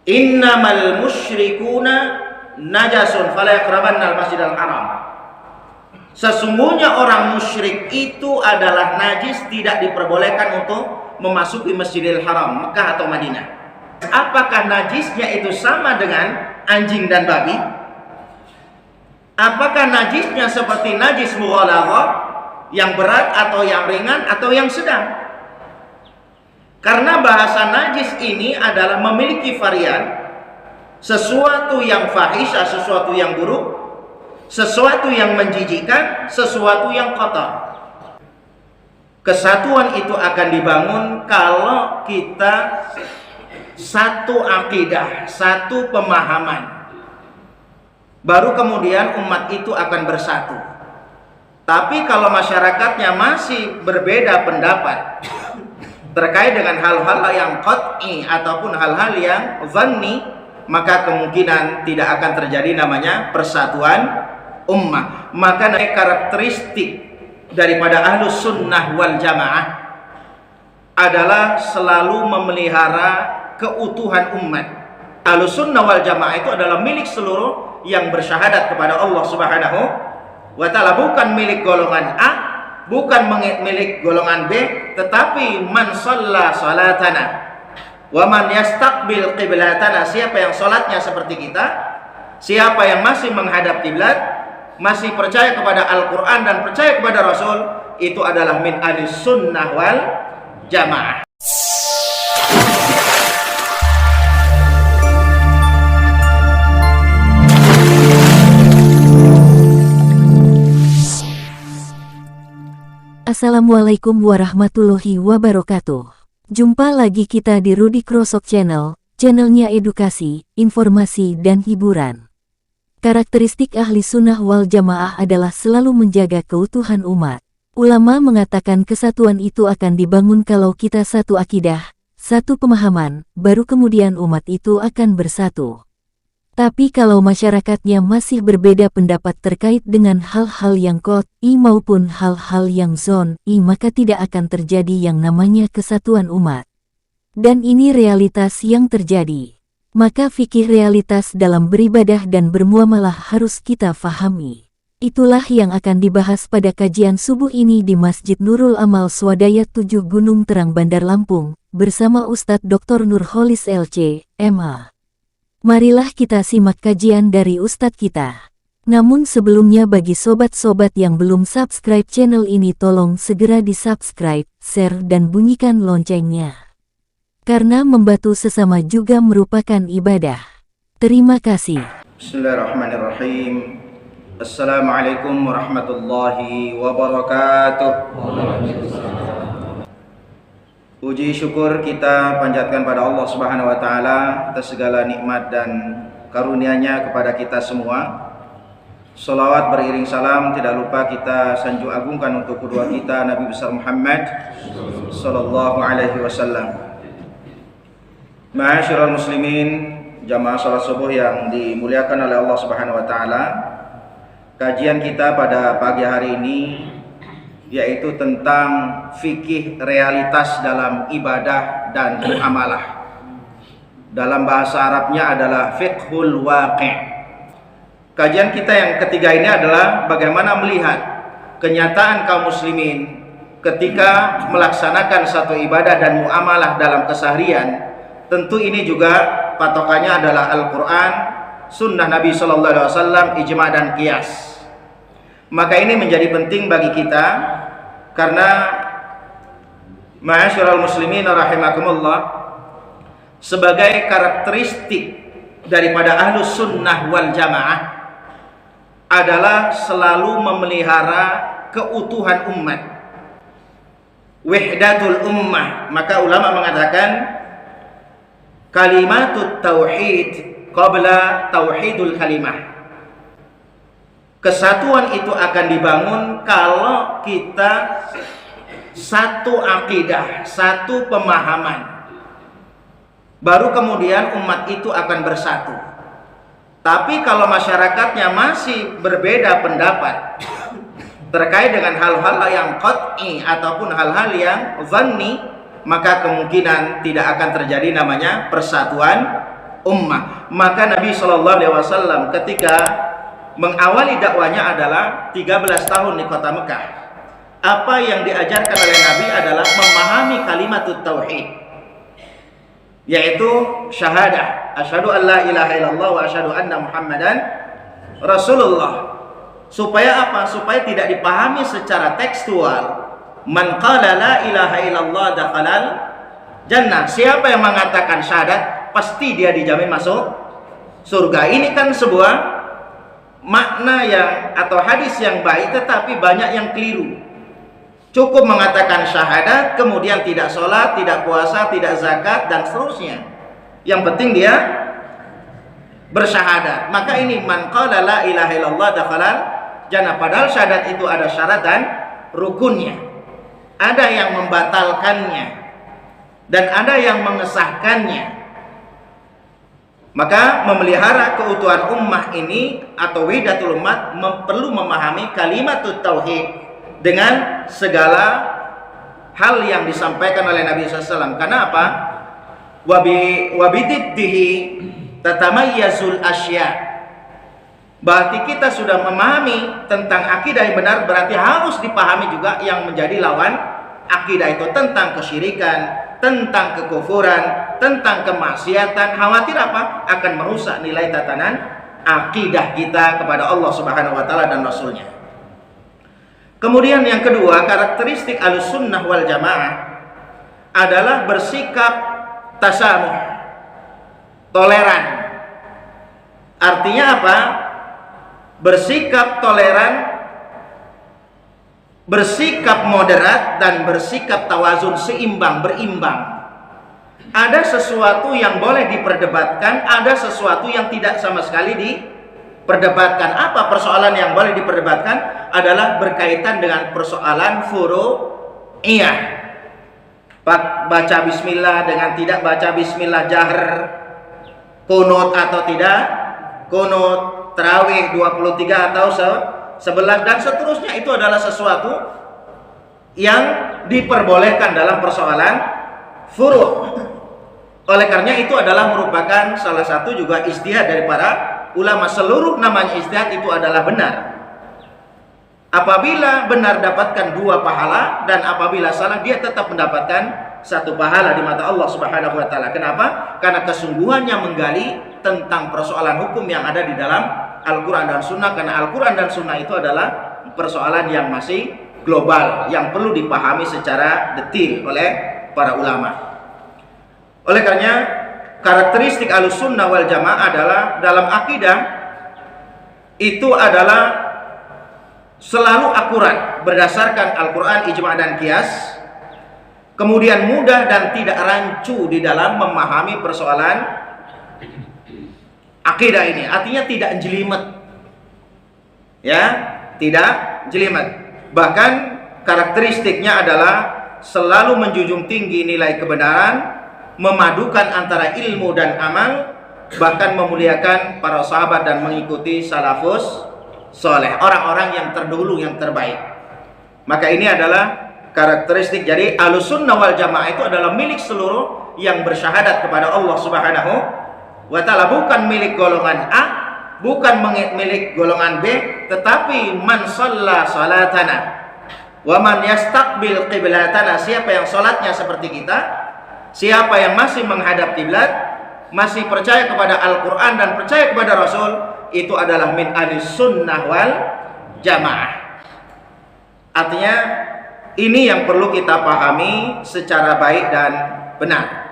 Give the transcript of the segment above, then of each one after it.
Innamal musyrikuna najasun fala yaqrabanna al-masjidal haram. Sesungguhnya orang musyrik itu adalah najis, tidak diperbolehkan untuk memasuki Masjidil Haram, Mekah atau Madinah. Apakah najisnya itu sama dengan anjing dan babi? Apakah najisnya seperti najis mughalaghah, yang berat atau yang ringan atau yang sedang? Karena bahasa najis ini adalah memiliki varian, sesuatu yang fahisyah, sesuatu yang buruk, sesuatu yang menjijikkan, sesuatu yang kotor. Kesatuan itu akan dibangun kalau kita satu akidah, satu pemahaman. Baru kemudian umat itu akan bersatu. Tapi kalau masyarakatnya masih berbeda pendapat terkait dengan hal-hal yang qat'i ataupun hal-hal yang dhanni, maka kemungkinan tidak akan terjadi namanya persatuan ummah. Maka karakteristik daripada ahlus sunnah wal jamaah adalah selalu memelihara keutuhan umat. Ahlus sunnah wal jamaah itu adalah milik seluruh yang bersyahadat kepada Allah Subhanahu wa ta'ala, bukan milik golongan A, bukan milik golongan B, tetapi man shalla salatana wa man yastaqbil qiblatana, siapa yang salatnya seperti kita, siapa yang masih menghadap kiblat, masih percaya kepada Al-Quran dan percaya kepada Rasul, itu adalah min ahlis sunnah wal jamaah. Assalamualaikum warahmatullahi wabarakatuh. Jumpa lagi kita di Rudy Krosok Channel, channelnya edukasi, informasi, dan hiburan. Karakteristik ahli sunnah wal jamaah adalah selalu menjaga keutuhan umat. Ulama mengatakan kesatuan itu akan dibangun kalau kita satu akidah, satu pemahaman, baru kemudian umat itu akan bersatu. Tapi kalau masyarakatnya masih berbeda pendapat terkait dengan hal-hal yang qat'i maupun hal-hal yang dhanni, maka tidak akan terjadi yang namanya kesatuan umat. Dan ini realitas yang terjadi. Maka fikih realitas dalam beribadah dan bermuamalah harus kita fahami. Itulah yang akan dibahas pada kajian subuh ini di Masjid Nurul Amal Swadaya 7 Gunung Terang Bandar Lampung, bersama Ustadz Dr. Nurholis LC, MA. Marilah kita simak kajian dari Ustadz kita. Namun sebelumnya bagi sobat-sobat yang belum subscribe channel ini, tolong segera di-subscribe, share, dan bunyikan loncengnya. Karena membantu sesama juga merupakan ibadah. Terima kasih. Bismillahirrahmanirrahim. Assalamualaikum warahmatullahi wabarakatuh. Puji syukur kita panjatkan pada Allah Subhanahu wa taala atas segala nikmat dan karunia-Nya kepada kita semua. Salawat beriring salam tidak lupa kita sanjung agungkan untuk kedua kita Nabi besar Muhammad sallallahu alaihi wasallam. Ma'asyiral muslimin, jamaah salat subuh yang dimuliakan oleh Allah Subhanahu wa taala. Kajian kita pada pagi hari ini yaitu tentang fikih realitas dalam ibadah dan muamalah. Dalam bahasa Arabnya adalah fiqhul waqi'. Kajian kita yang ketiga ini adalah bagaimana melihat kenyataan kaum muslimin ketika melaksanakan satu ibadah dan muamalah dalam keseharian. Tentu ini juga patokannya adalah Al-Quran, Sunnah Nabi SAW, ijma' dan qiyas. Maka ini menjadi penting bagi kita karena ma'asyiral muslimin rahimakumullah, sebagai karakteristik daripada ahlus sunnah wal jamaah adalah selalu memelihara keutuhan umat, wahdatul ummah. Maka ulama mengatakan kalimatut tauhid qabla tauhidul kalimah. Kesatuan itu akan dibangun kalau kita satu akidah, satu pemahaman. Baru kemudian umat itu akan bersatu. Tapi kalau masyarakatnya masih berbeda pendapat terkait dengan hal-hal yang qat'i ataupun hal-hal yang dhanni, maka kemungkinan tidak akan terjadi namanya persatuan ummah. Maka Nabi SAW ketika mengawali dakwanya adalah 13 tahun di kota Mekah. Apa yang diajarkan oleh Nabi adalah memahami kalimat tauhid, yaitu syahadah, asyhadu an la ilaha illallah wa asyhadu anna muhammadan rasulullah. Supaya apa? Supaya tidak dipahami secara tekstual. Man qala la ilaha illallah dakhalal jannah. Siapa yang mengatakan syahadat, pasti dia dijamin masuk surga. Ini kan sebuah makna yang atau hadis yang baik, tetapi banyak yang keliru. Cukup mengatakan syahadat, kemudian tidak sholat, tidak puasa, tidak zakat, dan seterusnya. Yang penting dia bersyahadat. Maka ini man qala la ilaha illallah dakhalal jannah. Padahal syahadat itu ada syarat dan rukunnya. Ada yang membatalkannya dan ada yang mengesahkannya. Maka memelihara keutuhan ummah ini atau widatul umat perlu memahami kalimat tauhid dengan segala hal yang disampaikan oleh Nabi SAW. Karena apa? Wabididdihi tatamayyazul asya. Berarti kita sudah memahami tentang akidah yang benar, berarti harus dipahami juga yang menjadi lawan akidah itu, tentang kesyirikan, tentang kekufuran, tentang kemaksiatan. Khawatir apa? Akan merusak nilai tatanan akidah kita kepada Allah Subhanahu wa taala dan Rasulnya. Kemudian yang kedua, karakteristik Ahlussunnah wal Jamaah adalah bersikap tasamuh, toleran. Artinya apa? Bersikap toleran, bersikap moderat, dan bersikap tawazun, seimbang, berimbang. Ada sesuatu yang boleh diperdebatkan, ada sesuatu yang tidak sama sekali diperdebatkan. Apa persoalan yang boleh diperdebatkan? Adalah berkaitan dengan persoalan furu'iyah. Baca bismillah dengan tidak baca bismillah jahr, kunut atau tidak kunut, tarawih 23 atau 11 dan seterusnya, itu adalah sesuatu yang diperbolehkan dalam persoalan furu'. Oleh karena itu adalah merupakan salah satu juga ijtihad dari para ulama. Seluruh namanya ijtihad itu adalah benar. Apabila benar dapatkan 2 pahala, dan apabila salah dia tetap mendapatkan 1 pahala di mata Allah Subhanahu wa taala. Kenapa? Karena kesungguhannya menggali tentang persoalan hukum yang ada di dalam Al-Quran dan Sunnah. Karena Al-Quran dan Sunnah itu adalah persoalan yang masih global, yang perlu dipahami secara detail oleh para ulama. Oleh karenanya karakteristik Ahlussunnah wal Jamaah adalah dalam akidah itu adalah selalu akurat berdasarkan Al-Quran, ijma' dan qiyas. Kemudian mudah dan tidak rancu di dalam memahami persoalan akidah ini. Artinya tidak jelimet, ya, tidak jelimet. Bahkan karakteristiknya adalah selalu menjunjung tinggi nilai kebenaran, memadukan antara ilmu dan amal, bahkan memuliakan para sahabat dan mengikuti salafus soleh, orang-orang yang terdahulu, yang terbaik. Maka ini adalah karakteristik. Jadi Ahlussunnah wal Jamaah itu adalah milik seluruh yang bersyahadat kepada Allah Subhanahu wa ta'ala, bukan milik golongan A, bukan milik golongan B, tetapi man shalla salatana wa man yastaqbil qiblatana. Siapa yang salatnya seperti kita, siapa yang masih menghadap kiblat, masih percaya kepada Al-Quran dan percaya kepada Rasul, itu adalah min Ahlussunnah wal Jamaah. Artinya ini yang perlu kita pahami secara baik dan benar.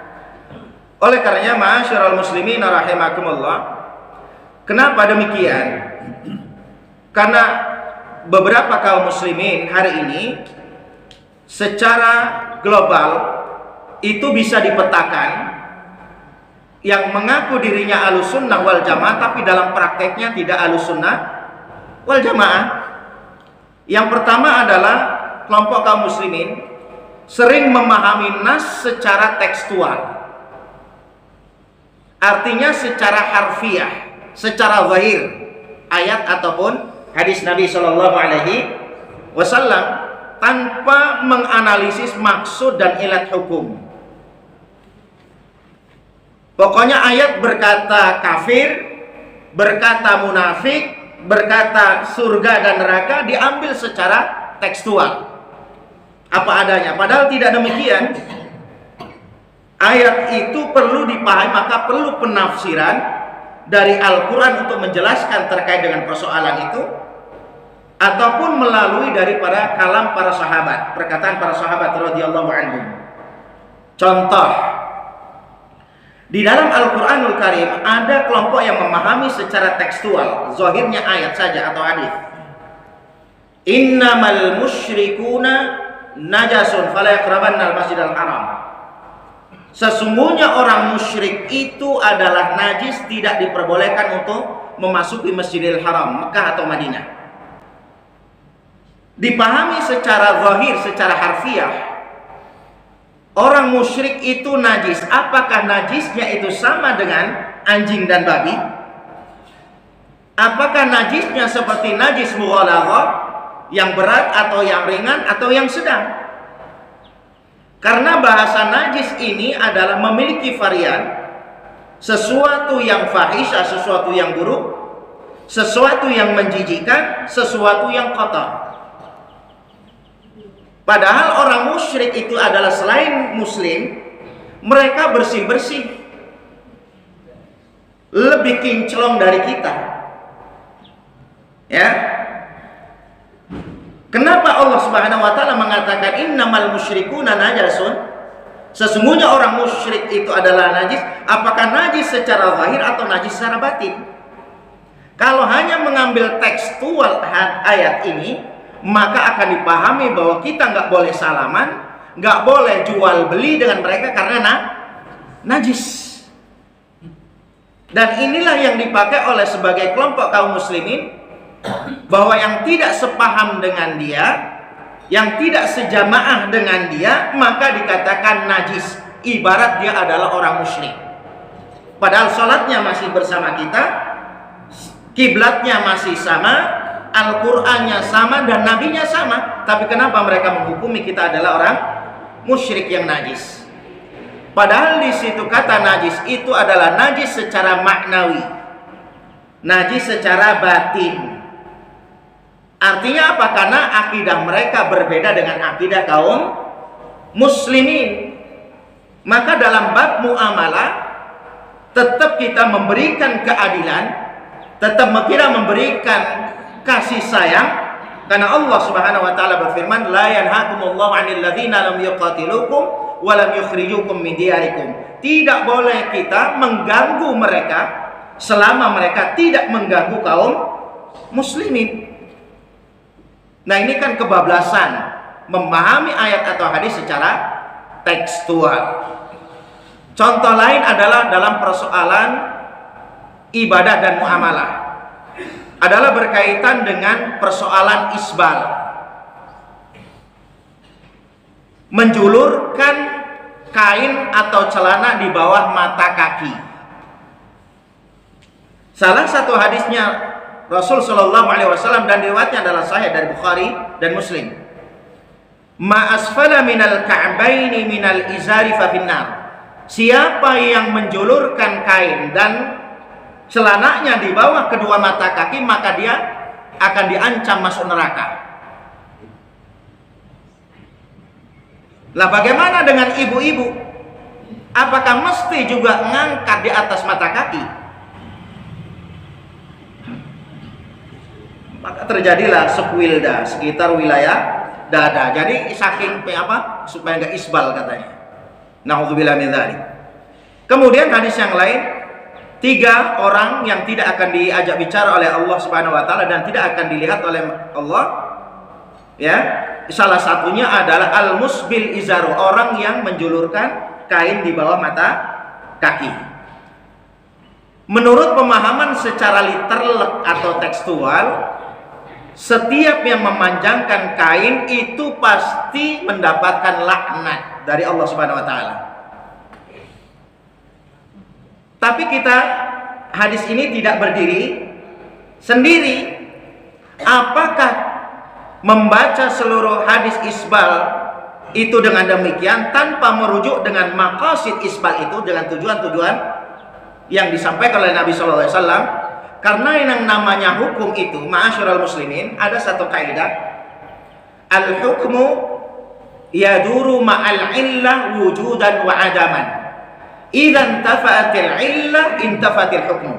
Oleh karenanya, ma'asyiral muslimin rahimakumullah, kenapa demikian? Karena beberapa kaum muslimin hari ini secara global itu bisa dipetakan yang mengaku dirinya Ahlussunnah wal Jamaah tapi dalam prakteknya tidak Ahlussunnah wal Jamaah. Yang pertama adalah kelompok kaum muslimin sering memahami nas secara tekstual. Artinya secara harfiah, secara zahir, ayat ataupun hadis Nabi Shallallahu Alaihi Wasallam, tanpa menganalisis maksud dan ilat hukum. Pokoknya ayat berkata kafir, berkata munafik, berkata surga dan neraka diambil secara tekstual, apa adanya. Padahal tidak demikian. Ayat itu perlu dipahami, maka perlu penafsiran dari Al-Quran untuk menjelaskan terkait dengan persoalan itu, ataupun melalui daripada kalam para sahabat, perkataan para sahabat radhiyallahu anhum. Contoh, di dalam Al-Quranul Karim ada kelompok yang memahami secara tekstual, zahirnya ayat saja atau hadis. Innamal musyrikuna najasun fala yaqrabanna al-masjidal haram. Sesungguhnya orang musyrik itu adalah najis, tidak diperbolehkan untuk memasuki Masjidil Haram, Mekah atau Madinah. Dipahami secara zahir, secara harfiah, orang musyrik itu najis. Apakah najisnya itu sama dengan anjing dan babi? Apakah najisnya seperti najis mughalaghah, yang berat atau yang ringan atau yang sedang? Karena bahasa najis ini adalah memiliki varian, sesuatu yang fahisyah, sesuatu yang buruk, sesuatu yang menjijikkan, sesuatu yang kotor. Padahal orang musyrik itu adalah selain muslim, mereka bersih-bersih, lebih kinclong dari kita. Ya. Kenapa Allah Subhanahu wa taala mengatakan innamal musyrikuna najasun? Sesungguhnya orang musyrik itu adalah najis. Apakah najis secara zahir atau najis secara batin? Kalau hanya mengambil tekstual ayat ini, maka akan dipahami bahwa kita nggak boleh salaman, nggak boleh jual beli dengan mereka karena najis. Dan inilah yang dipakai oleh sebagai kelompok kaum muslimin, bahwa yang tidak sepaham dengan dia, yang tidak sejamaah dengan dia, maka dikatakan najis, ibarat dia adalah orang musyrik. Padahal sholatnya masih bersama kita, kiblatnya masih sama, Al-Qur'annya sama, dan nabinya sama. Tapi kenapa mereka menghukumi kita adalah orang musyrik yang najis? Padahal di situ kata najis itu adalah najis secara maknawi, najis secara batin. Artinya apa? Karena akidah mereka berbeda dengan akidah kaum muslimin. Maka dalam bab muamalah tetap kita memberikan keadilan, tetap kita memberikan kasih sayang, karena Allah Subhanahu wa taala berfirman, la yanhakumullahu 'anil ladzina lam yuqatilukum wa lam yukhrijukum min diyarikum. Tidak boleh kita mengganggu mereka selama mereka tidak mengganggu kaum muslimin. Nah, ini kan kebablasan memahami ayat atau hadis secara tekstual. Contoh lain adalah dalam persoalan ibadah dan muamalah, adalah berkaitan dengan persoalan isbal, menjulurkan kain atau celana di bawah mata kaki. Salah satu hadisnya Rasul Shallallahu Alaihi Wasallam, dan riwayatnya adalah sahih dari Bukhari dan Muslim. Ma asfala minal ka'baini minal izari fa finnar. Siapa yang menjulurkan kain dan celananya di bawah kedua mata kaki, maka dia akan diancam masuk neraka. Lah bagaimana dengan ibu-ibu? Apakah mesti juga ngangkat di atas mata kaki? Maka terjadilah sekwilda sekitar wilayah dada. Jadi saking supaya nggak isbal katanya. Nauzubillah min dzalik. Kemudian hadis yang lain, 3 orang yang tidak akan diajak bicara oleh Allah Subhanahu wa taala dan tidak akan dilihat oleh Allah. Ya, salah satunya adalah al-musbil izaru, orang yang menjulurkan kain di bawah mata kaki. Menurut pemahaman secara literal atau tekstual, setiap yang memanjangkan kain itu pasti mendapatkan laknat dari Allah Subhanahu wa taala. Tapi hadis ini tidak berdiri sendiri. Apakah membaca seluruh hadis isbal itu dengan demikian tanpa merujuk dengan maqasid isbal itu, dengan tujuan-tujuan yang disampaikan oleh Nabi Shallallahu Alaihi Wasallam. Karena yang namanya hukum itu, ma'asyiral muslimin, ada satu kaidah, al hukmu yaduru ma'al illah wujudan wa adaman. Idza intafa'atil illah intafatil hukmu.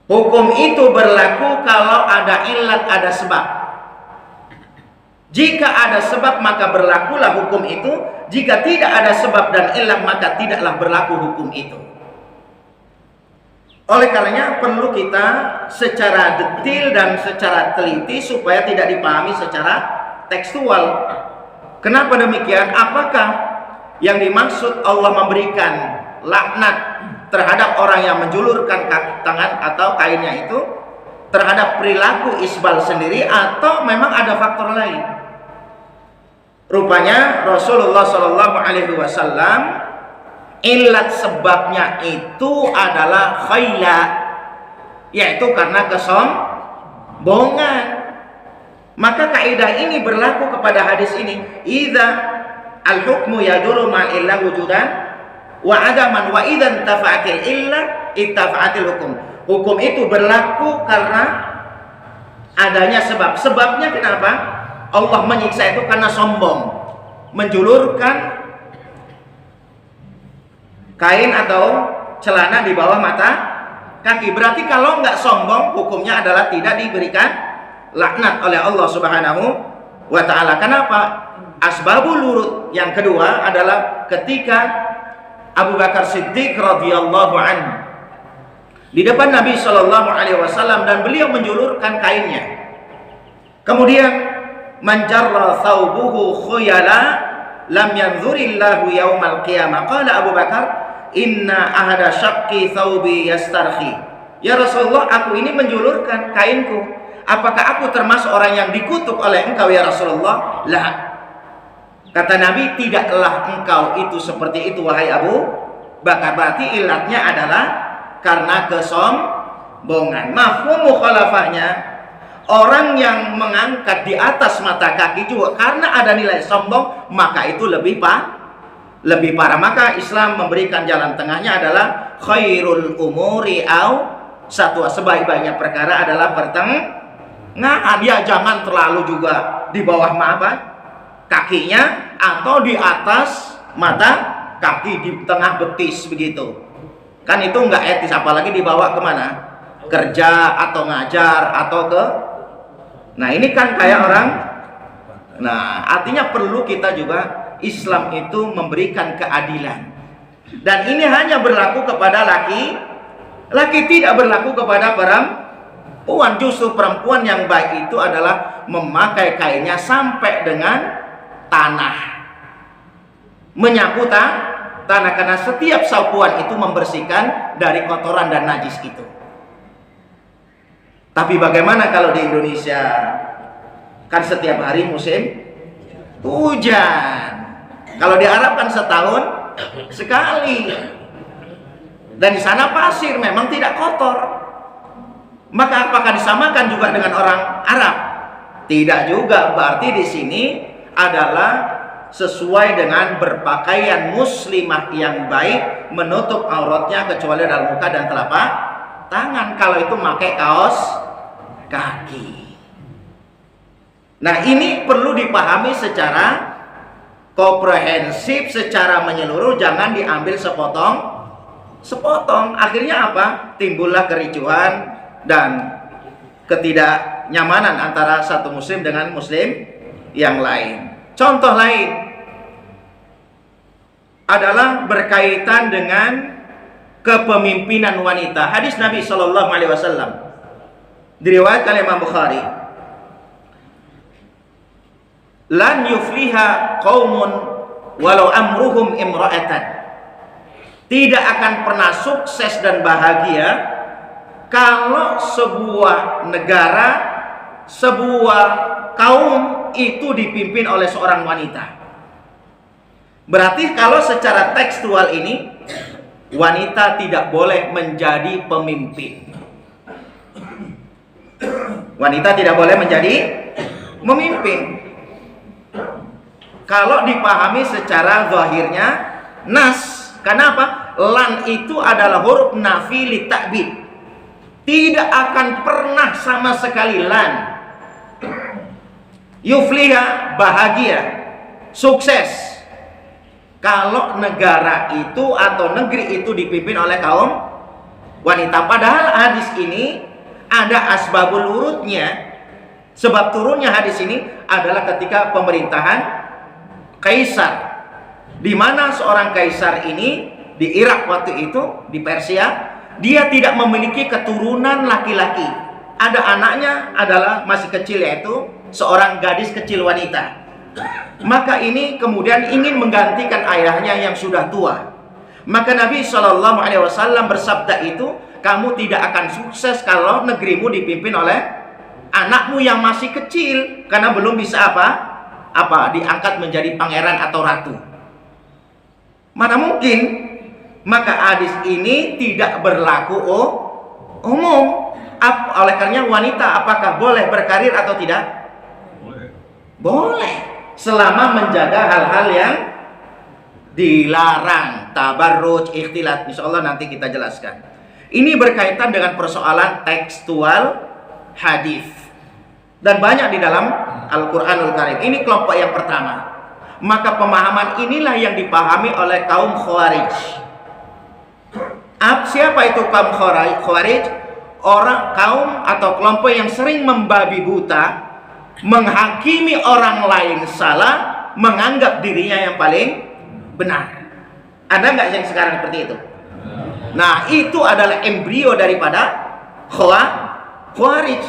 Hukum itu berlaku kalau ada illat, ada sebab. Jika ada sebab maka berlakulah hukum itu. Jika tidak ada sebab dan illat maka tidaklah berlaku hukum itu. Oleh karenanya perlu kita secara detail dan secara teliti supaya tidak dipahami secara tekstual. Kenapa demikian? Apakah yang dimaksud Allah memberikan laknat terhadap orang yang menjulurkan tangan atau kainnya itu terhadap perilaku isbal sendiri, atau memang ada faktor lain? Rupanya Rasulullah Shallallahu Alaihi Wasallam ilat sebabnya itu adalah khayla, yaitu karena kesombongan. Maka kaidah ini berlaku kepada hadis ini. Idza al-hukmu yaduru ma'illah wujudan wa adaman wa idza intafa'atil illah ittafa'atil hukum. Hukum itu berlaku karena adanya sebab. Sebabnya kenapa? Allah menyiksa itu karena sombong, menjulurkan kain atau celana di bawah mata kaki. Berarti kalau nggak sombong, hukumnya adalah tidak diberikan laknat oleh Allah Subhanahu wa ta'ala. Kenapa? Asbabul wurud yang kedua adalah ketika Abu Bakar Siddiq radhiyallahu anhu di depan Nabi Shallallahu Alaihi Wasallam dan beliau menjulurkan kainnya. Kemudian manjarra thawbuhu khuyala lam yanzurillahu yaumal qiyamah. Qala Abu Bakar, inna ahada syaqqi thawbi yastarhi. Ya Rasulullah, aku ini menjulurkan kainku. Apakah aku termasuk orang yang dikutuk oleh engkau ya Rasulullah? Lah. Kata Nabi, tidaklah engkau itu seperti itu wahai Abu Bakar. Berarti ilatnya adalah karena kesombongan. Mafhum mukhalafahnya, orang yang mengangkat di atas mata kaki juga karena ada nilai sombong, maka itu lebih parah. Maka Islam memberikan jalan tengahnya adalah khairul umuri au satwa. Sebaik-baiknya perkara adalah pertengahan. Ya, jangan terlalu juga di bawah kakinya atau di atas mata kaki, di tengah betis begitu. Kan itu nggak etis, apalagi dibawa kemana? Kerja atau ngajar atau ke. Nah ini kan kayak orang. Nah artinya perlu kita juga, Islam itu memberikan keadilan. Dan ini hanya berlaku kepada laki, tidak berlaku kepada perempuan. Justru perempuan yang baik itu adalah memakai kainnya sampai dengan tanah, menyapu tanah, karena setiap sapuan itu membersihkan dari kotoran dan najis itu. Tapi bagaimana kalau di Indonesia? Kan setiap hari musim hujan. Kalau di Arab kan setahun sekali. Dan di sana pasir, memang tidak kotor. Maka apakah disamakan juga dengan orang Arab? Tidak juga. Berarti di sini adalah sesuai dengan berpakaian muslimah yang baik, menutup auratnya kecuali dalam muka dan telapak tangan. Kalau itu pakai kaos kaki. Nah ini perlu dipahami secara komprehensif, secara menyeluruh, jangan diambil sepotong. Akhirnya apa? Timbullah kericuhan dan ketidaknyamanan antara satu muslim dengan muslim yang lain. Contoh lain adalah berkaitan dengan kepemimpinan wanita. Hadis Nabi Shallallahu Alaihi Wasallam diriwayatkan oleh Imam Bukhari. Lan yufliha qaumun walau amruhum imra'atan. Tidak akan pernah sukses dan bahagia kalau sebuah negara, sebuah kaum itu dipimpin oleh seorang wanita. Berarti kalau secara tekstual ini, wanita tidak boleh menjadi pemimpin. Wanita tidak boleh menjadi memimpin. Kalau dipahami secara zahirnya nas, Kenapa? Lan itu adalah huruf nafi li ta'bid. Tidak akan pernah sama sekali lan. Yufliha, bahagia, sukses, kalau negara itu atau negeri itu dipimpin oleh kaum wanita. Padahal hadis ini ada asbabul wurudnya. Sebab turunnya hadis ini adalah ketika pemerintahan kaisar, di mana seorang kaisar ini di Irak waktu itu, di Persia, dia tidak memiliki keturunan laki-laki. Ada anaknya adalah masih kecil, yaitu seorang gadis kecil wanita. Maka ini kemudian ingin menggantikan ayahnya yang sudah tua. Maka Nabi SAW bersabda itu, kamu tidak akan sukses kalau negerimu dipimpin oleh anakmu yang masih kecil, karena belum bisa diangkat menjadi pangeran atau ratu. Mana mungkin? Maka hadis ini tidak berlaku umum. Oleh karenanya wanita apakah boleh berkarir atau tidak? Boleh, selama menjaga hal-hal yang dilarang, tabarruj, ikhtilat. Insyaallah nanti kita jelaskan. Ini berkaitan dengan persoalan tekstual hadis. Dan banyak di dalam Al-Quranul Karim. Ini kelompok yang pertama. Maka pemahaman inilah yang dipahami oleh kaum Khawarij. Siapa itu kaum Khawarij? Kaum atau kelompok yang sering membabi buta, menghakimi orang lain salah, menganggap dirinya yang paling benar. Ada nggak yang sekarang seperti itu? Nah, itu adalah embrio daripada Khawarij.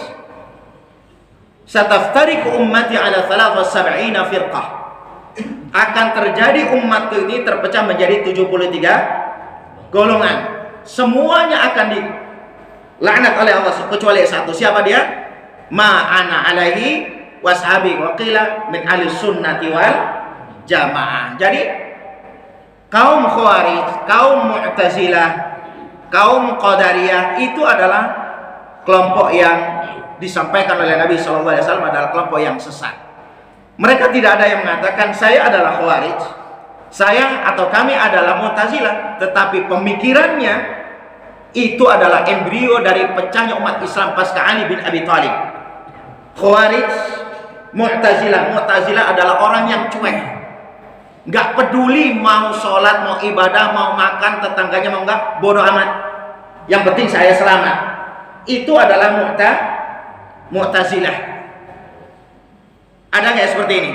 Sataftariqu ummati ala 73 firqah. Akan terjadi umatku ini terpecah menjadi 73 golongan. Semuanya akan dilaknat oleh Allah kecuali satu. Siapa dia? Ma ana alaihi washabi wa qila min ahli sunnati wal jamaah. Jadi kaum Khawarij, kaum Mu'tazilah, kaum Qadariyah itu adalah kelompok yang disampaikan oleh Nabi SAW adalah kelompok yang sesat. Mereka tidak ada yang mengatakan saya adalah Khawarij, saya atau kami adalah Mu'tazilah, tetapi pemikirannya itu adalah embrio dari pecahnya umat Islam pasca Ali bin Abi Thalib. Khawarij, Mu'tazilah adalah orang yang cuek, nggak peduli mau sholat, mau ibadah, mau makan, tetangganya mau nggak, bodoh amat, yang penting saya selamat. Itu adalah Mu'tazilah. Ada nggak seperti ini?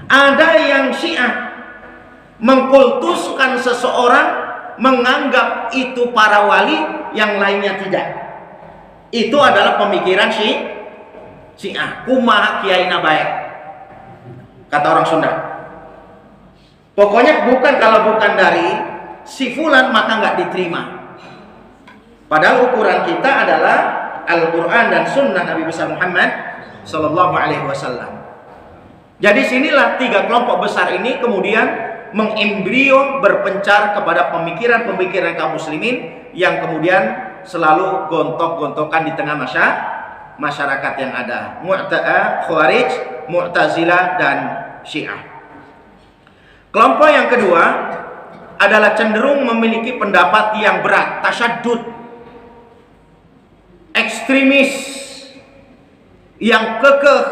Ada yang Syiah mengkultuskan seseorang, menganggap itu para wali, yang lainnya tidak. Itu adalah pemikiran Syiah. Kumaha kiai nabaek, kata orang Sunda. Pokoknya kalau bukan dari si fulan maka nggak diterima. Padahal ukuran kita adalah Al-Quran dan Sunnah Nabi besar Muhammad Sallallahu Alaihi Wasallam. Jadi sinilah tiga kelompok besar ini kemudian mengembrio berpencar kepada pemikiran-pemikiran kaum muslimin yang kemudian selalu gontok-gontokan di tengah masyarakat yang ada. Khawarij, Mu'tazilah dan Syiah. Kelompok yang kedua adalah cenderung memiliki pendapat yang berat, tasyaddud, ekstremis, yang kekeh,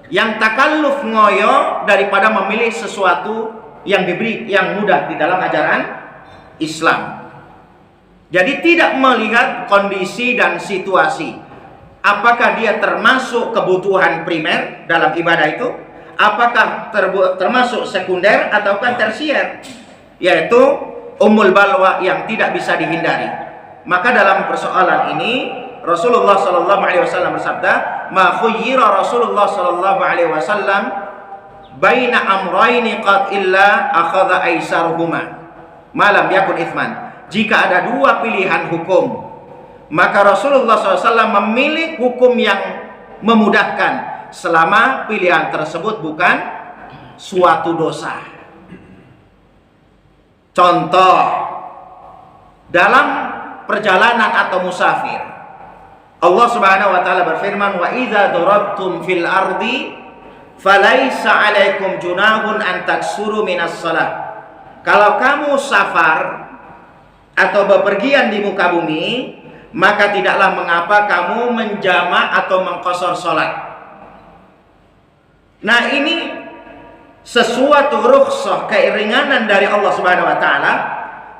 yang takalluf ngoyo daripada memilih sesuatu yang diberi yang mudah di dalam ajaran Islam. Jadi tidak melihat kondisi dan situasi. Apakah dia termasuk kebutuhan primer dalam ibadah itu? Apakah termasuk sekunder ataukah tersier? Yaitu umul balwa yang tidak bisa dihindari. Maka dalam persoalan ini Rasulullah SAW bersabda, "Ma khuyyira Rasulullah SAW baina amrayni qad illa akhadha aisaruhuma ma lam yakun itsman." Jika ada dua pilihan hukum, maka Rasulullah SAW memilih hukum yang memudahkan selama pilihan tersebut bukan suatu dosa. Contoh, dalam perjalanan atau musafir, Allah Subhanahu wa taala berfirman, "Wa idza darabtum fil ardi falaisa 'alaikum junahun an taksuru minas shalah." kalau kamu safar atau bepergian di muka bumi, maka tidaklah mengapa kamu menjamak atau mengqashar sholat. Nah, ini sesuatu rukhsah, keringanan dari Allah Subhanahu wa taala,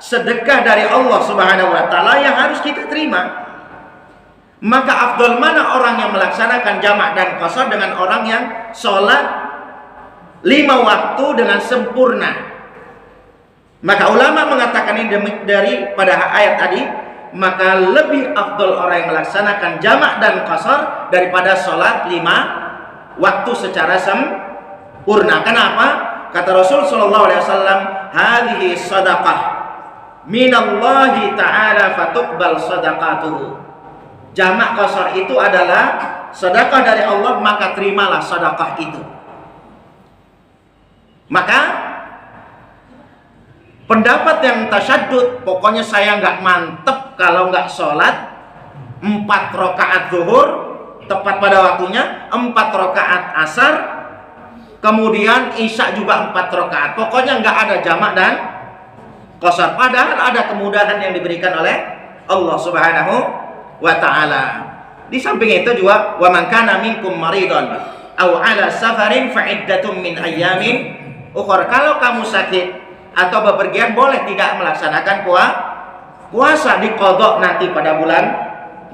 sedekah dari Allah Subhanahu wa taala yang harus kita terima. Maka afdal mana orang yang melaksanakan jamak dan qashar dengan orang yang sholat 5 waktu dengan sempurna. Maka ulama mengatakan ini daripada ayat tadi, maka lebih afdal orang yang melaksanakan jamak dan qashar daripada sholat 5 waktu secara sempurna. Kenapa? Kata Rasul sallallahu alaihi wasallam, hadhihi shadaqah minallahi ta'ala fatuqbal shadaqatuhu. Jamak qashar itu adalah sedekah dari Allah, maka terimalah sedekah itu. Maka pendapat yang tasyaddud, pokoknya saya nggak mantep kalau nggak sholat 4 rakaat zuhur tepat pada waktunya, 4 rakaat asar, kemudian isya juga 4 rakaat. Pokoknya nggak ada jamak dan qashar. Padahal ada kemudahan yang diberikan oleh Allah Subhanahu wa ta'ala. Di samping itu juga, wa man kana minkum maridun aw ala safarin fa iddatun min ayyamin ukhra. Kalau kamu sakit atau bepergian, boleh tidak melaksanakan puasa, diqadha nanti pada bulan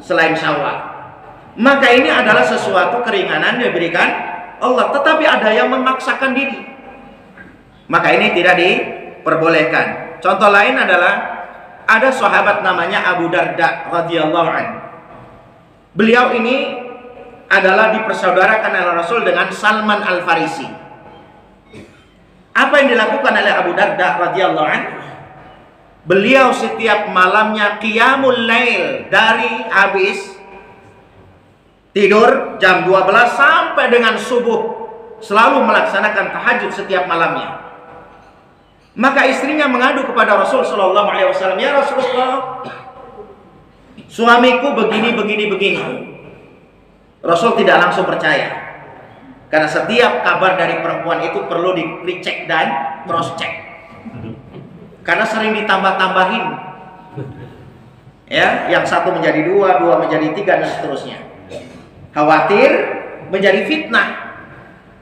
selain Syawal. Maka ini adalah sesuatu keringanan yang diberikan Allah, tetapi ada yang memaksakan diri, maka ini tidak diperbolehkan. Contoh lain adalah ada sahabat namanya Abu Darda radhiyallahu anhu. Beliau ini adalah dipersaudarakan oleh Rasul dengan Salman Al-Farisi. Apa yang dilakukan oleh Abu Darda radhiyallahu anhu? Beliau setiap malamnya qiyamul lail, dari habis tidur jam 12 sampai dengan subuh, selalu melaksanakan tahajud setiap malamnya. Maka istrinya mengadu kepada Rasul sallallahu alaihi wasallam, ya Rasulullah, suamiku begini. Rasul tidak langsung percaya, karena setiap kabar dari perempuan itu perlu dicek dan cross check, karena sering ditambah-tambahin, ya, yang satu menjadi 2, 2 menjadi 3 dan seterusnya. Khawatir menjadi fitnah.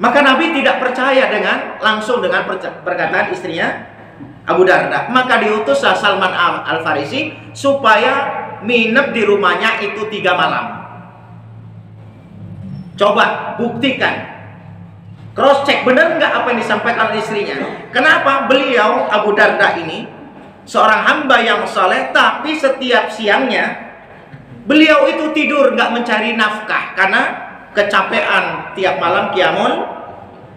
Maka Nabi tidak percaya langsung dengan perkataan istrinya Abu Darda. Maka diutus Salman Al-Farisi supaya nginep di rumahnya itu 3 malam. Coba buktikan, cross check benar nggak apa yang disampaikan oleh istrinya. Kenapa? Beliau Abu Darda ini seorang hamba yang soleh, tapi setiap siangnya beliau itu tidur, nggak mencari nafkah karena kecapean tiap malam qiyamul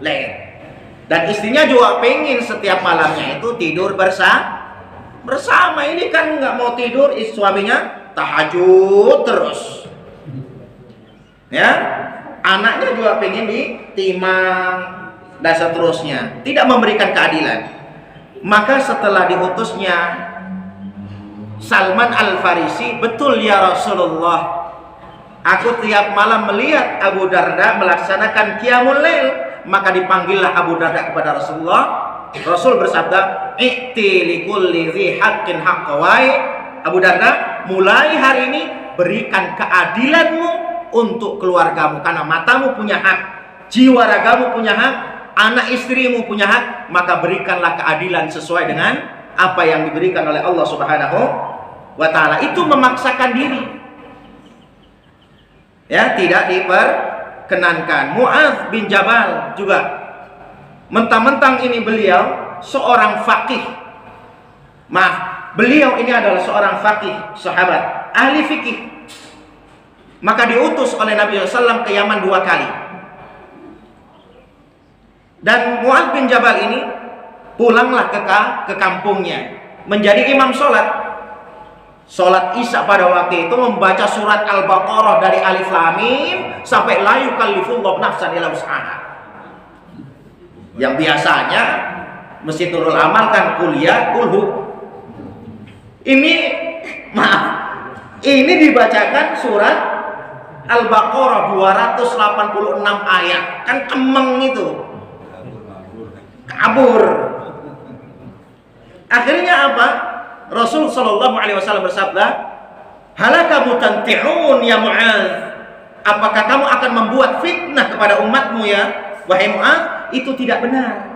lail. Dan istrinya juga pengen setiap malamnya itu tidur bersama. Ini kan nggak mau tidur, suaminya tahajud terus, ya. Anaknya juga pengen ditimang dan seterusnya, tidak memberikan keadilan. Maka setelah diutusnya Salman Al-Farisi, betul ya Rasulullah, aku tiap malam melihat Abu Darda melaksanakan qiyamul lail. Maka dipanggillah Abu Darda kepada Rasulullah. Rasul bersabda, "I'ti likulli dzi haqqin haqqawai." Abu Darda, mulai hari ini berikan keadilanmu untuk keluargamu, karena matamu punya hak, jiwa ragamu punya hak, anak istrimu punya hak, maka berikanlah keadilan sesuai dengan apa yang diberikan oleh Allah Subhanahu wa ta'ala. Itu memaksakan diri, ya, tidak diperkenankan. Mu'adz bin Jabal juga, mentang-mentang ini beliau seorang faqih, beliau ini adalah seorang faqih, sahabat, ahli fikih, maka diutus oleh Nabi SAW ke Yaman 2 kali. Dan Mu'adz bin Jabal ini pulanglah ke kampungnya menjadi imam sholat isya pada waktu itu, membaca surat Al-Baqarah dari Alif Lam Mim sampai la yukallifullahu nafsan illa wus'aha. Yang biasanya mesti turun amal kan kuliah kulhu. Ini dibacakan surat Al-Baqarah 286 ayat, kan kemeng itu, kabur. Akhirnya apa? Rasul Shallallahu Alaihi Wasallam bersabda, halaka mutanti'un ya Mu'adz. Apakah kamu akan membuat fitnah kepada umatmu ya, wahai Mu'adz? Itu tidak benar.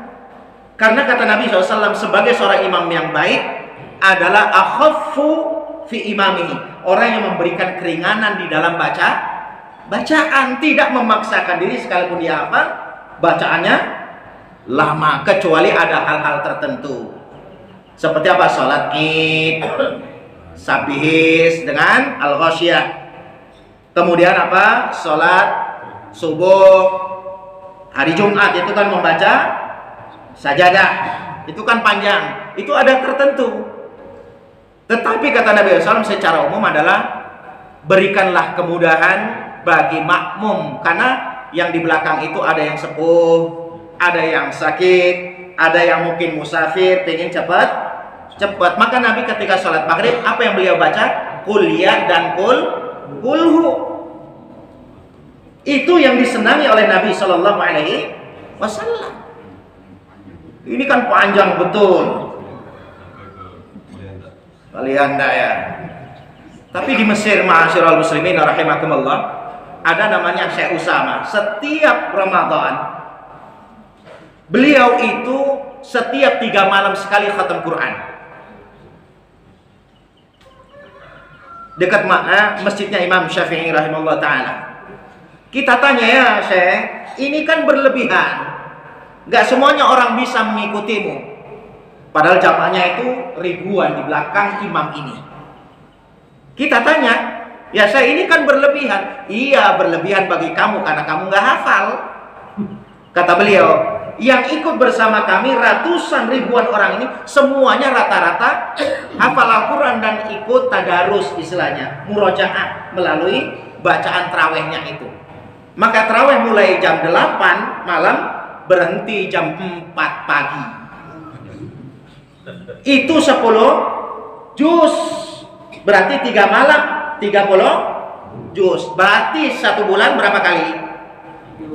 Karena kata Nabi SAW, sebagai seorang imam yang baik adalah akhaffu fi imamihi, orang yang memberikan keringanan di dalam bacaan, tidak memaksakan diri sekalipun dia apa bacaannya lama, kecuali ada hal-hal tertentu. Seperti apa? Sholat Id, Sabihis dengan Al-Ghasyiyah. Kemudian apa? Sholat subuh hari Jumat itu kan membaca sajadah, itu kan panjang, itu ada tertentu. Tetapi kata Nabi SAW secara umum adalah berikanlah kemudahan bagi makmum, karena yang di belakang itu ada yang sepuh, ada yang sakit, ada yang mungkin musafir, pengen cepat. Maka Nabi ketika sholat maghrib apa yang beliau baca? Qul-ya dan Qul-hu. Itu yang disenangi oleh Nabi Shallallahu Alaihi Wasallam. Ini kan panjang betul. Kalian enggak ya? Tapi di Mesir, ma'asyiral muslimin rahimakumullah, ada namanya Syekh Usama. Setiap Ramadan beliau itu setiap 3 malam sekali khatam Quran. Dekat masjidnya Imam Syafi'i rahimahullah ta'ala. Kita tanya, ya Syekh, ini kan berlebihan. Gak semuanya orang bisa mengikutimu. Padahal jamaahnya itu ribuan di belakang imam ini. Kita tanya, ya Syekh, ini kan berlebihan. Iya, berlebihan bagi kamu karena kamu gak hafal. Kata beliau, yang ikut bersama kami ratusan ribuan orang ini semuanya rata-rata hafal Al-Quran dan ikut tadarus, istilahnya murojaah melalui bacaan tarawihnya itu. Maka tarawih mulai jam 8 malam, berhenti jam 4 pagi. Itu 10 juz. Berarti 3 malam 30 juz. Berarti 1 bulan berapa kali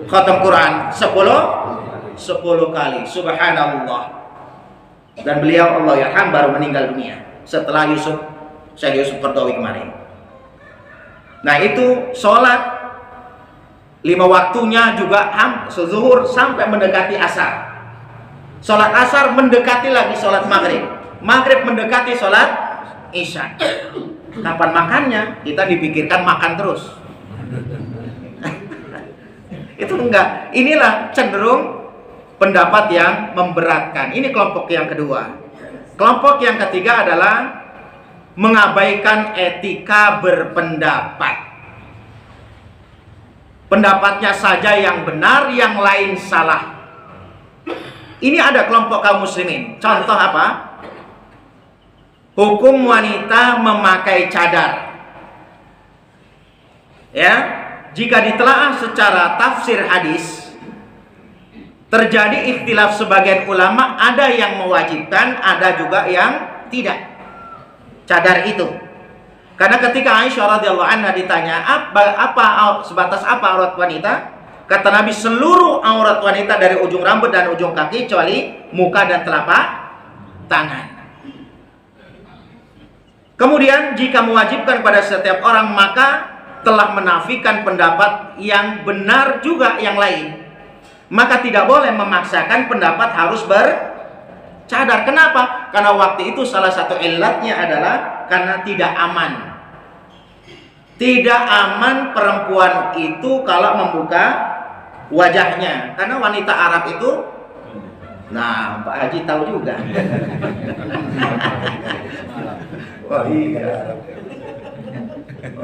khatam Quran? 10 kali. Subhanallah. Dan beliau Allah yarham baru meninggal dunia setelah Syekh Yusuf Qaradawi kemarin. Nah, itu sholat 5 waktunya juga zuhur sampai mendekati asar. Sholat asar mendekati lagi sholat maghrib. Maghrib mendekati sholat isya. Kapan makannya? Kita dipikirkan makan terus. Itu enggak. Inilah cenderung pendapat yang memberatkan. Ini kelompok yang kedua. Kelompok yang ketiga adalah mengabaikan etika berpendapat. Pendapatnya saja yang benar, yang lain salah. Ini ada kelompok kaum muslimin. Contoh apa? Hukum wanita memakai cadar. Ya, jika ditelaah secara tafsir hadis, terjadi ikhtilaf sebagian ulama, ada yang mewajibkan, ada juga yang tidak. Cadar itu. Karena ketika Aisyah radhiyallahu anha ditanya sebatas apa aurat wanita, kata Nabi seluruh aurat wanita dari ujung rambut dan ujung kaki kecuali muka dan telapak tangan. Kemudian jika mewajibkan pada setiap orang, maka telah menafikan pendapat yang benar juga yang lain. Maka tidak boleh memaksakan pendapat harus bercadar. Kenapa? Karena waktu itu salah satu illatnya adalah karena tidak aman. Tidak aman perempuan itu kalau membuka wajahnya. Karena wanita Arab itu, nah Pak Haji tahu juga. Wah iya.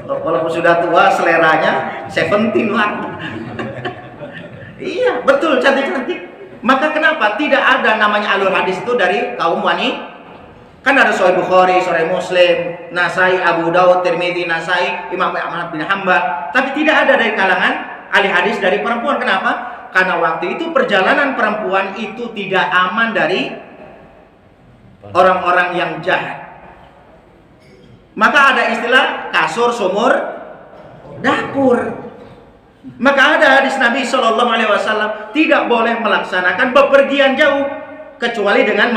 Walaupun sudah tua, seleranya 17 lah. Iya, betul, cantik-cantik. Maka kenapa tidak ada namanya alur hadis itu dari kaum wanita? Kan ada Sahih Bukhari, Sahih Muslim, Nasai, Abu Daud, Tirmidzi, Nasai, Imam Ahmad bin Hanbal. Tapi tidak ada dari kalangan ahli hadis dari perempuan. Kenapa? Karena waktu itu perjalanan perempuan itu tidak aman dari orang-orang yang jahat. Maka ada istilah kasur, sumur, dapur. Maka ada hadis Nabi SAW tidak boleh melaksanakan bepergian jauh kecuali dengan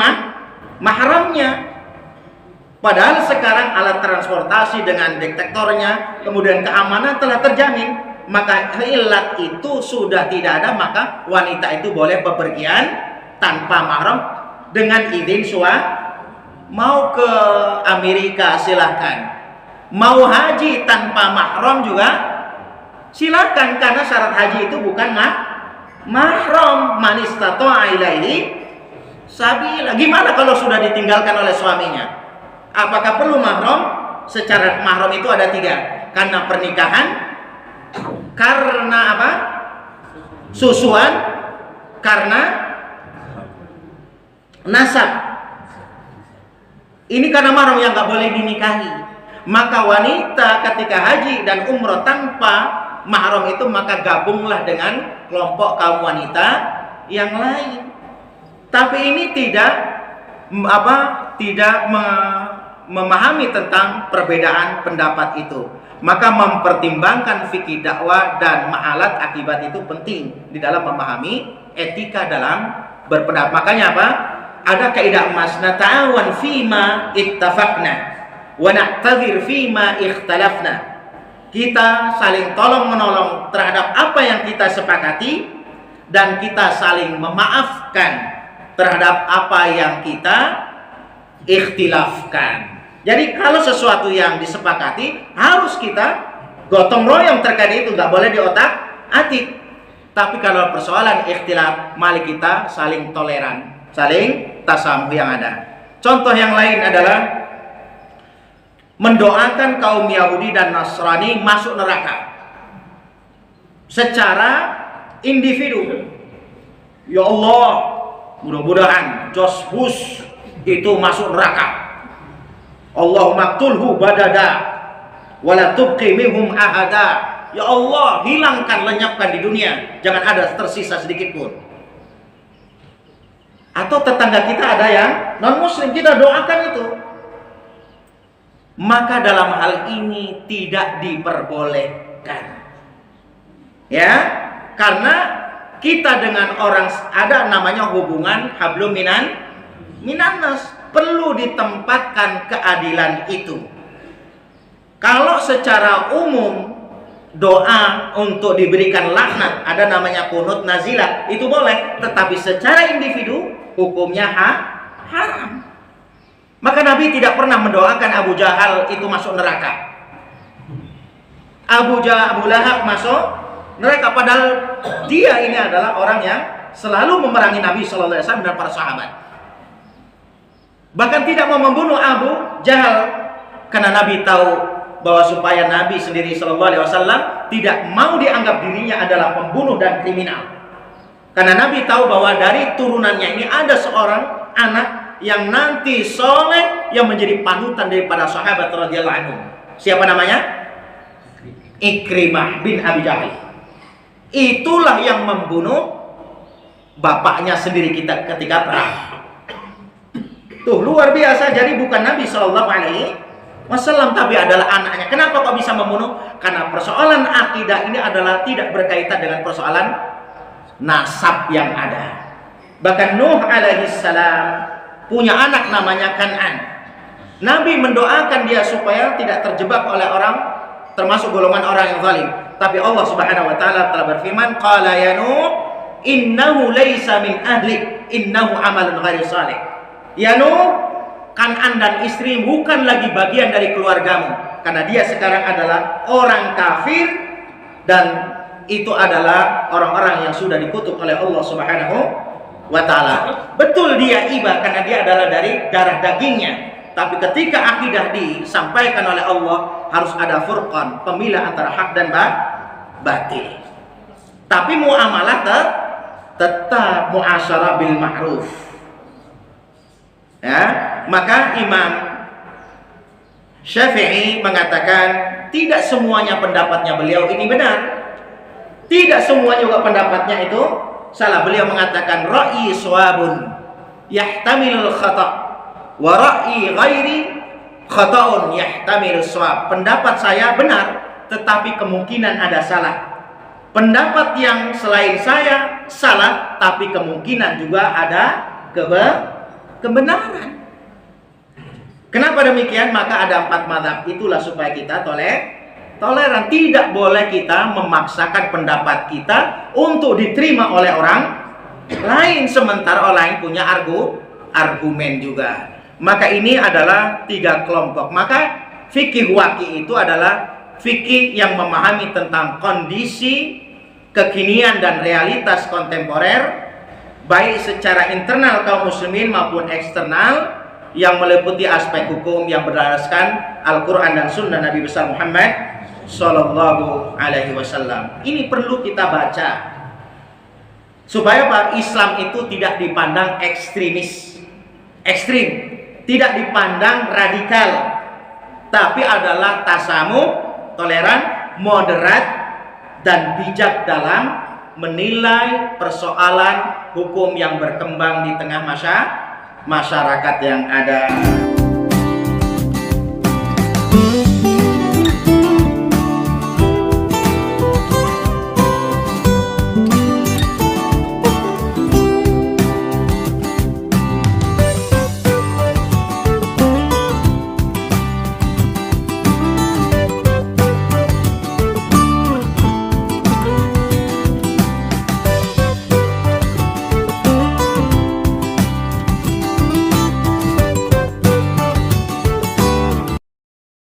mahramnya. Padahal sekarang alat transportasi dengan detektornya, kemudian keamanan telah terjamin, maka ilat itu sudah tidak ada, maka wanita itu boleh bepergian tanpa mahram dengan izin suami. Mau ke Amerika silahkan, mau haji tanpa mahram juga silakan, karena syarat haji itu bukan mahram. Man istata'a ilaihi sabila. Gimana kalau sudah ditinggalkan oleh suaminya? Apakah perlu mahram? Secara mahram itu ada 3. Karena pernikahan, karena apa? Susuan, karena nasab. Ini karena mahram yang nggak boleh dinikahi. Maka wanita ketika haji dan umroh tanpa mahram itu, maka gabunglah dengan kelompok kaum wanita yang lain. Tapi ini tidak memahami tentang perbedaan pendapat itu. Maka mempertimbangkan fikih dakwah dan ma'alat akibat itu penting di dalam memahami etika dalam berpendapat. Makanya apa? Ada kaidah emas, nata'awan fima ittafaqna wa na'tadzir fima ikhtalafna. Kita saling tolong menolong terhadap apa yang kita sepakati, dan kita saling memaafkan terhadap apa yang kita ikhtilafkan. Jadi kalau sesuatu yang disepakati harus kita gotong royong terkait itu, nggak boleh diotak-atik. Tapi kalau persoalan ikhtilaf, mari kita saling toleran, saling tasamuh yang ada. Contoh yang lain adalah mendoakan kaum Yahudi dan Nasrani masuk neraka secara individu. Ya Allah, mudah-mudahan George Bush itu masuk neraka. Allahumma qtulhu badada wala tubqi minhum ahada. Ya Allah, hilangkan, lenyapkan di dunia, jangan ada tersisa sedikit pun. Atau tetangga kita ada yang non muslim, kita doakan itu. Maka dalam hal ini tidak diperbolehkan. Ya, karena kita dengan orang ada namanya hubungan hablum minannas, perlu ditempatkan keadilan itu. Kalau secara umum doa untuk diberikan laknat, ada namanya kunut nazilah, itu boleh, tetapi secara individu hukumnya haram. Maka Nabi tidak pernah mendoakan Abu Jahal itu masuk neraka. Abu Lahab masuk neraka, padahal dia ini adalah orang yang selalu memerangi Nabi SAW dan para sahabat. Bahkan tidak mau membunuh Abu Jahal, karena Nabi tahu bahwa supaya Nabi sendiri SAW tidak mau dianggap dirinya adalah pembunuh dan kriminal. Karena Nabi tahu bahwa dari turunannya ini ada seorang anak yang nanti soleh, yang menjadi panutan daripada sahabat radhiyallahu anhu. Siapa namanya? Ikrimah bin Abi Jahal. Itulah yang membunuh bapaknya sendiri kita ketika perang. Tuh luar biasa. Jadi bukan Nabi SAW, tapi adalah anaknya. Kenapa kok bisa membunuh? Karena persoalan akidah ini adalah tidak berkaitan dengan persoalan nasab yang ada. Bahkan Nuh alaihissalam punya anak namanya Kan'an. Nabi mendoakan dia supaya tidak terjebak oleh orang, termasuk golongan orang yang zalim. Tapi Allah Subhanahu wa taala telah berfirman, qala ya Nuh innahu laisa min ahlik innahu amalun ghairu salih. Ya Nuh, Kan'an dan istri bukan lagi bagian dari keluargamu, karena dia sekarang adalah orang kafir, dan itu adalah orang-orang yang sudah dikutuk oleh Allah Subhanahu wa ta'ala. Betul dia iba karena dia adalah dari darah dagingnya, tapi ketika akidah disampaikan oleh Allah harus ada furqan, pemilah antara hak dan batil. Tapi muamalah tetap muasyarah bil ma'ruf. Ya, maka Imam Syafi'i mengatakan tidak semuanya pendapatnya beliau ini benar, tidak semua juga pendapatnya itu salah. Beliau mengatakan ra'yi shawabun yahtamilul khata' wa ra'yi ghairi khata'un yahtamilus shawab. Pendapat saya benar, tetapi kemungkinan ada salah. Pendapat yang selain saya salah, tapi kemungkinan juga ada kebenaran. Kenapa demikian? Maka ada 4 mazhab, itulah supaya kita toleran. Tidak boleh kita memaksakan pendapat kita untuk diterima oleh orang lain, sementara orang lain punya argumen juga. Maka ini adalah 3 kelompok. Maka fikih waqi itu adalah fikih yang memahami tentang kondisi, kekinian dan realitas kontemporer, baik secara internal kaum muslimin maupun eksternal, yang meliputi aspek hukum yang berdasarkan Al-Quran dan Sunnah Nabi besar Muhammad Sallallahu Alaihi Wasallam. Ini perlu kita baca supaya Pak, Islam itu tidak dipandang ekstrim, tidak dipandang radikal, tapi adalah tasamu, toleran, moderat, dan bijak dalam menilai persoalan hukum yang berkembang di tengah masyarakat yang ada.